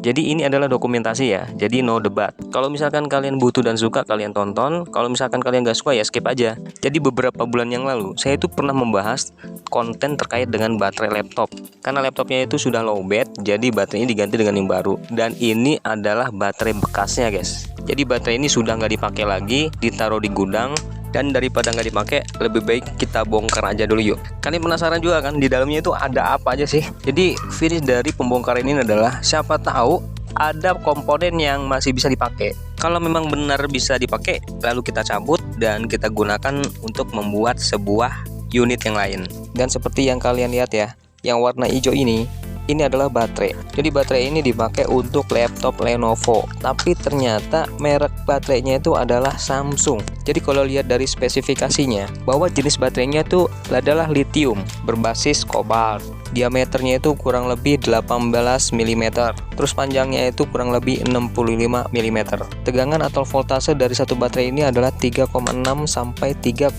Jadi ini adalah dokumentasi ya, jadi no debat. Kalau misalkan kalian butuh dan suka, kalian tonton. Kalau misalkan kalian gak suka, ya skip aja. Jadi beberapa bulan yang lalu saya itu pernah membahas konten terkait dengan baterai laptop. Karena laptopnya itu sudah lowbat, jadi baterainya diganti dengan yang baru. Dan ini adalah baterai bekasnya guys. Jadi baterai ini sudah nggak dipakai lagi, ditaruh di gudang. Dan daripada nggak dipakai, lebih baik kita bongkar aja dulu yuk. Kalian penasaran juga kan di dalamnya itu ada apa aja sih? Jadi finish dari pembongkaran ini adalah siapa tahu ada komponen yang masih bisa dipakai. Kalau memang benar bisa dipakai, lalu kita cabut dan kita gunakan untuk membuat sebuah unit yang lain. Dan seperti yang kalian lihat ya, yang warna hijau ini adalah baterai. Jadi baterai ini dipakai untuk laptop Lenovo, tapi ternyata merek baterainya itu adalah Samsung. Jadi kalau lihat dari spesifikasinya, bahwa jenis baterainya itu adalah lithium berbasis kobalt. Diameternya itu kurang lebih 18 mm, terus panjangnya itu kurang lebih 65 mm. Tegangan atau voltase dari satu baterai ini adalah 3,6 sampai 3,7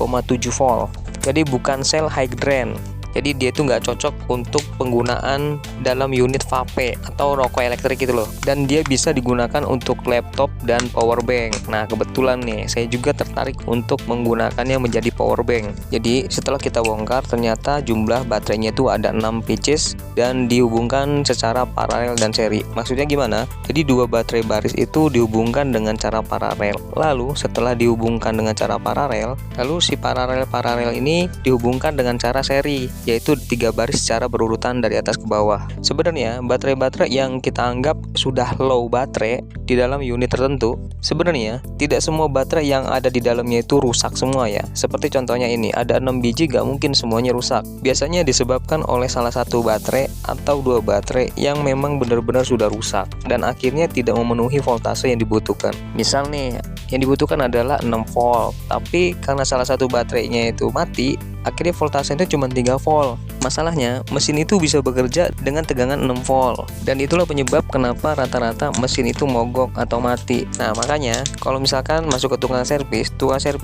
volt. Jadi bukan sel high drain. Jadi dia itu nggak cocok untuk penggunaan dalam unit vape atau rokok elektrik gitu loh. Dan dia bisa digunakan untuk laptop dan power bank. Nah kebetulan nih saya juga tertarik untuk menggunakannya menjadi power bank. Jadi setelah kita bongkar, ternyata jumlah baterainya itu ada 6 pieces dan dihubungkan secara paralel dan seri. Maksudnya gimana? Jadi dua baterai baris itu dihubungkan dengan cara paralel. Lalu setelah dihubungkan dengan cara paralel, lalu si paralel ini dihubungkan dengan cara seri, yaitu 3 baris secara berurutan dari atas ke bawah. Sebenarnya baterai-baterai yang kita anggap sudah low baterai di dalam unit tertentu, sebenarnya tidak semua baterai yang ada di dalamnya itu rusak semua ya. Seperti contohnya ini, ada 6 biji, gak mungkin semuanya rusak. Biasanya disebabkan oleh salah satu baterai atau 2 baterai yang memang benar-benar sudah rusak dan akhirnya tidak memenuhi voltase yang dibutuhkan. Misal nih, yang dibutuhkan adalah 6 volt, tapi karena salah satu baterainya itu mati, akhirnya voltasenya cuma 3 volt. Masalahnya, mesin itu bisa bekerja dengan tegangan 6 volt. Dan itulah penyebab kenapa rata-rata mesin itu mogok atau mati. Nah, makanya kalau misalkan masuk ke tukang servis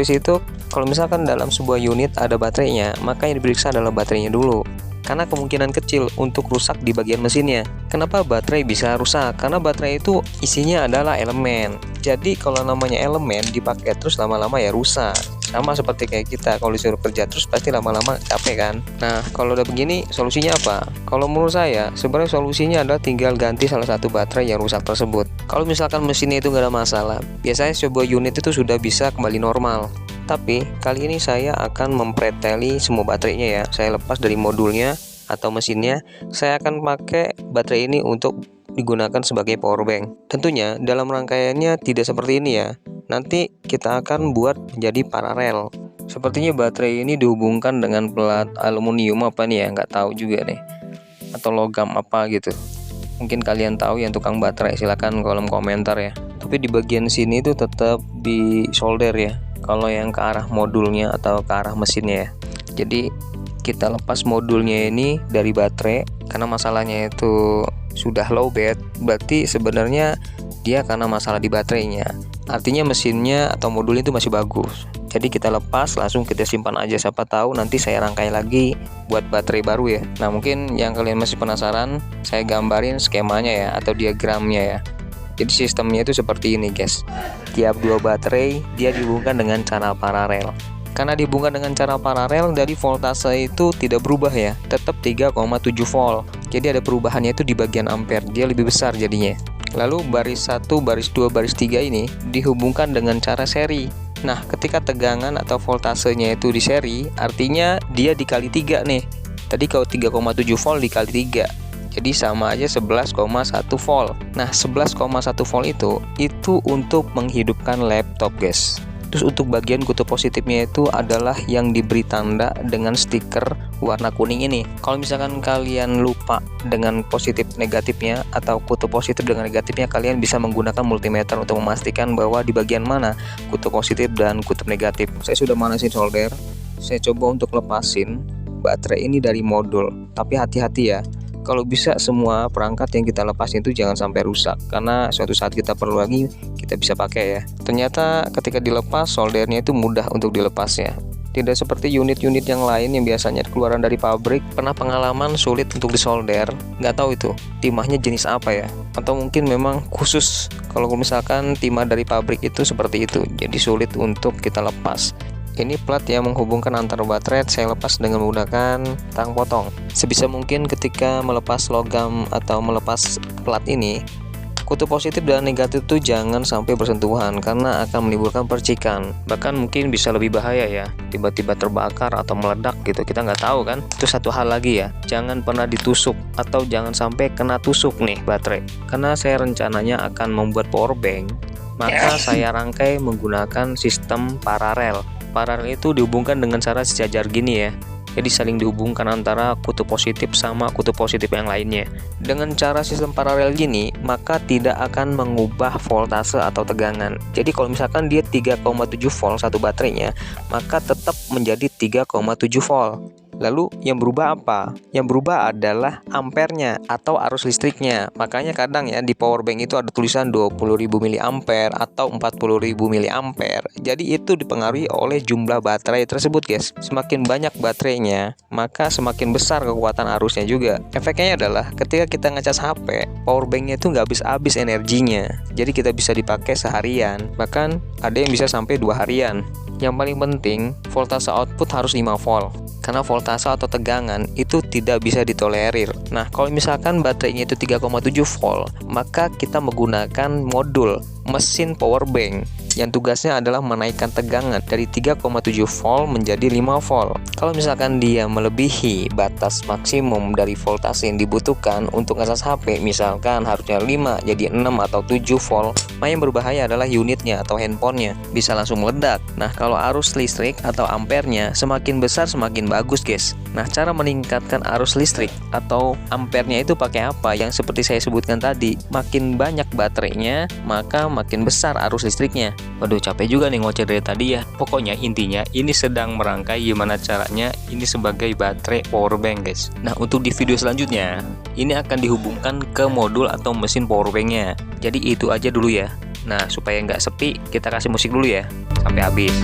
itu kalau misalkan dalam sebuah unit ada baterainya, maka yang diperiksa adalah baterainya dulu. Karena kemungkinan kecil untuk rusak di bagian mesinnya. Kenapa baterai bisa rusak? Karena baterai itu isinya adalah elemen. Jadi kalau namanya elemen dipakai terus lama-lama ya rusak. Sama seperti kayak kita, kalau disuruh kerja terus pasti lama-lama capek kan. Nah kalau udah begini solusinya apa? Kalau menurut saya sebenarnya solusinya adalah tinggal ganti salah satu baterai yang rusak tersebut. Kalau misalkan mesinnya itu nggak ada masalah, biasanya sebuah unit itu sudah bisa kembali normal. Tapi kali ini saya akan mempreteli semua baterainya ya. Saya lepas dari modulnya atau mesinnya. Saya akan pakai baterai ini untuk digunakan sebagai power bank. Tentunya dalam rangkaiannya tidak seperti ini ya. Nanti kita akan buat menjadi paralel. Sepertinya baterai ini dihubungkan dengan plat aluminium apa nih ya, nggak tahu juga nih. Atau logam apa gitu. Mungkin kalian tahu yang tukang baterai, silakan kolom komentar ya. Tapi di bagian sini itu tetap di solder ya. Kalau yang ke arah modulnya atau ke arah mesinnya ya. Jadi kita lepas modulnya ini dari baterai karena masalahnya itu sudah low bat. Berarti sebenarnya dia karena masalah di baterainya. Artinya mesinnya atau modulnya itu masih bagus. Jadi kita lepas, langsung kita simpan aja. Siapa tahu nanti saya rangkai lagi buat baterai baru ya. Nah mungkin yang kalian masih penasaran, saya gambarin skemanya ya atau diagramnya ya. Jadi sistemnya itu seperti ini guys. Tiap 2 baterai dia dihubungkan dengan cara paralel. Karena dihubungkan dengan cara paralel, dari voltase itu tidak berubah ya, tetap 3,7 volt. Jadi ada perubahannya itu di bagian ampere, dia lebih besar jadinya. Lalu baris 1, baris 2, baris 3 ini dihubungkan dengan cara seri. Nah ketika tegangan atau voltasenya itu di seri, artinya dia dikali 3 nih. Tadi kalau 3,7 volt dikali 3, jadi sama aja 11,1 volt. Nah 11,1 volt itu untuk menghidupkan laptop guys. Terus untuk bagian kutub positifnya itu adalah yang diberi tanda dengan stiker warna kuning ini. Kalau misalkan kalian lupa dengan positif negatifnya atau kutub positif dengan negatifnya, kalian bisa menggunakan multimeter untuk memastikan bahwa di bagian mana kutub positif dan kutub negatif. Saya sudah manasin solder. Saya coba untuk lepasin baterai ini dari modul. Tapi hati-hati ya. Kalau bisa semua perangkat yang kita lepasin itu jangan sampai rusak, karena suatu saat kita perlu lagi kita bisa pakai ya. Ternyata ketika dilepas soldernya itu mudah untuk dilepas ya. Tidak seperti unit-unit yang lain yang biasanya keluaran dari pabrik. Pernah pengalaman sulit untuk disolder, nggak tahu itu timahnya jenis apa ya, atau mungkin memang khusus kalau misalkan timah dari pabrik itu seperti itu, jadi sulit untuk kita lepas. Ini plat yang menghubungkan antar baterai saya lepas dengan menggunakan tang potong. Sebisa mungkin ketika melepas logam atau melepas plat ini, kutub positif dan negatif itu jangan sampai bersentuhan karena akan menimbulkan percikan. Bahkan mungkin bisa lebih bahaya ya, tiba-tiba terbakar atau meledak gitu, kita nggak tahu kan. Itu satu hal lagi ya, jangan pernah ditusuk atau jangan sampai kena tusuk nih baterai. Karena saya rencananya akan membuat power bank, maka saya rangkai menggunakan sistem paralel. Paralel itu dihubungkan dengan cara sejajar gini ya. Jadi saling dihubungkan antara kutub positif sama kutub positif yang lainnya. Dengan cara sistem paralel gini, maka tidak akan mengubah voltase atau tegangan. Jadi kalau misalkan dia 3,7 volt satu baterainya, maka tetap menjadi 3,7 volt. Lalu yang berubah apa? Yang berubah adalah ampernya atau arus listriknya. Makanya kadang ya di power bank itu ada tulisan 20.000 mAh atau 40.000 mAh. Jadi itu dipengaruhi oleh jumlah baterai tersebut guys. Semakin banyak baterainya, maka semakin besar kekuatan arusnya juga. Efeknya adalah ketika kita ngecas HP, power banknya itu nggak habis-habis energinya. Jadi kita bisa dipakai seharian, bahkan ada yang bisa sampai 2 harian. Yang paling penting, voltase output harus 5 volt. Karena voltase atau tegangan itu tidak bisa ditolerir. Nah, kalau misalkan baterainya itu 3,7 volt, maka kita menggunakan modul mesin power bank yang tugasnya adalah menaikkan tegangan dari 3,7 volt menjadi 5 volt. Kalau misalkan dia melebihi batas maksimum dari voltase yang dibutuhkan untuk ngecas HP, misalkan harusnya 5 jadi 6 atau 7 volt, maka yang berbahaya adalah unitnya atau handphonenya, bisa langsung meledak. Nah, kalau arus listrik atau ampernya semakin besar semakin bagus guys. Nah, cara meningkatkan arus listrik atau ampernya itu pakai apa? Yang seperti saya sebutkan tadi, makin banyak baterainya, maka makin besar arus listriknya. Waduh, capek juga nih ngoceh dari tadi ya. Pokoknya intinya ini sedang merangkai gimana caranya ini sebagai baterai power bank guys. Nah, untuk di video selanjutnya ini akan dihubungkan ke modul atau mesin power banknya. Jadi itu aja dulu ya. Nah, supaya nggak sepi, kita kasih musik dulu ya sampai habis.